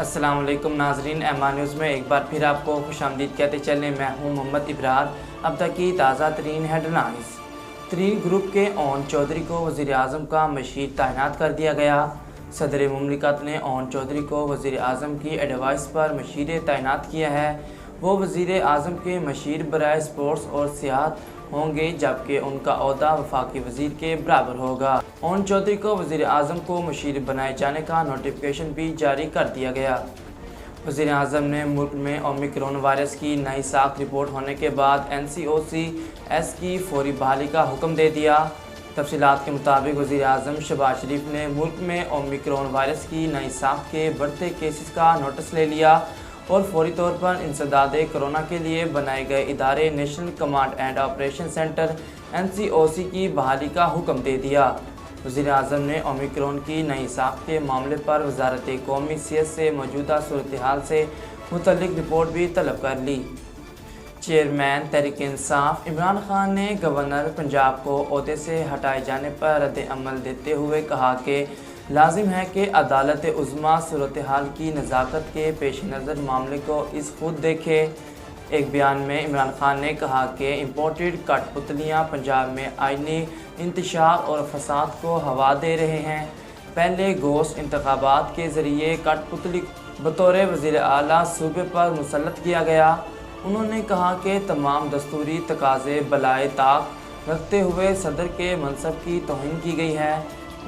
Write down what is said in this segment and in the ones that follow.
السلام علیکم ناظرین، ایم آر نیوز میں ایک بار پھر آپ کو خوش آمدید کہتے چلیں۔ میں ہوں محمد ابرار۔ اب تک کی تازہ ترین ہیڈ لائنز۔ ترین گروپ کے اون چودھری کو وزیر اعظم کا مشیر تعینات کر دیا گیا۔ صدر مملکت نے اون چودھری کو وزیر اعظم کی ایڈوائس پر مشیر تعینات کیا ہے۔ وہ وزیر اعظم کے مشیر برائے اسپورٹس اور سیاحت ہوں گے، جبکہ ان کا عہدہ وفاقی وزیر کے برابر ہوگا۔ اون چودھری کو وزیر اعظم کو مشیر بنائے جانے کا نوٹیفیکیشن بھی جاری کر دیا گیا۔ وزیر اعظم نے ملک میں اومیکرون وائرس کی نئی ساخت رپورٹ ہونے کے بعد NCOC کی فوری بحالی کا حکم دے دیا۔ تفصیلات کے مطابق وزیر اعظم شہباز شریف نے ملک میں اومیکرون وائرس کی نئی ساخت کے بڑھتے کیسز کا نوٹس لے لیا اور فوری طور پر انسداد کرونا کے لیے بنائے گئے ادارے national command and operation centre NCOC کی بحالی کا حکم دے دیا۔ وزیر اعظم نے اومیکرون کی نئی ساخت کے معاملے پر وزارت قومی صحت سے موجودہ صورتحال سے متعلق رپورٹ بھی طلب کر لی۔ چیئرمین تحریک انصاف عمران خان نے گورنر پنجاب کو عہدے سے ہٹائے جانے پر رد عمل دیتے ہوئے کہا کہ لازم ہے کہ عدالت عظمیٰ صورتحال کی نزاکت کے پیش نظر معاملے کو از خود دیکھے۔ ایک بیان میں عمران خان نے کہا کہ امپورٹڈ کٹ پتلیاں پنجاب میں آئینی انتشار اور فساد کو ہوا دے رہے ہیں۔ پہلے گوشت انتخابات کے ذریعے کٹ پتلی بطور وزیر اعلیٰ صوبے پر مسلط کیا گیا۔ انہوں نے کہا کہ تمام دستوری تقاضے بالائے طاق رکھتے ہوئے صدر کے منصب کی توہین کی گئی ہے۔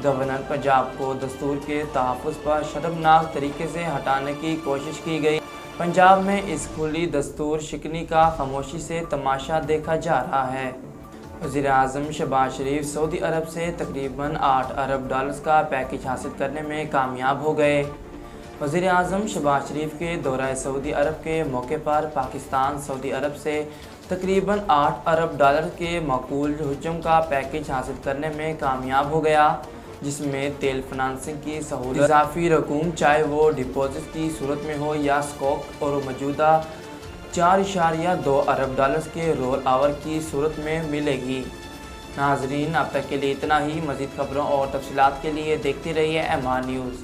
گورنر پنجاب کو دستور کے تحفظ پر شرمناک طریقے سے ہٹانے کی کوشش کی گئی۔ پنجاب میں اس کھلی دستور شکنی کا خاموشی سے تماشا دیکھا جا رہا ہے۔ وزیر اعظم شہباز شریف سعودی عرب سے تقریباً $8 ارب کا پیکیج حاصل کرنے میں کامیاب ہو گئے۔ وزیر اعظم شہباز شریف کے دورہ سعودی عرب کے موقع پر پاکستان سعودی عرب سے تقریباً $8 ارب کے معقول حجم کا پیکیج حاصل کرنے میں کامیاب ہو گیا، جس میں تیل فنانسنگ کی سہولت، اضافی رقوم چاہے وہ ڈپازٹ کی صورت میں ہو یا سکوک، اور موجودہ $4.2 ارب کے رول آور کی صورت میں ملے گی۔ ناظرین، اب تک کے لیے اتنا ہی۔ مزید خبروں اور تفصیلات کے لیے دیکھتے رہیے MR نیوز۔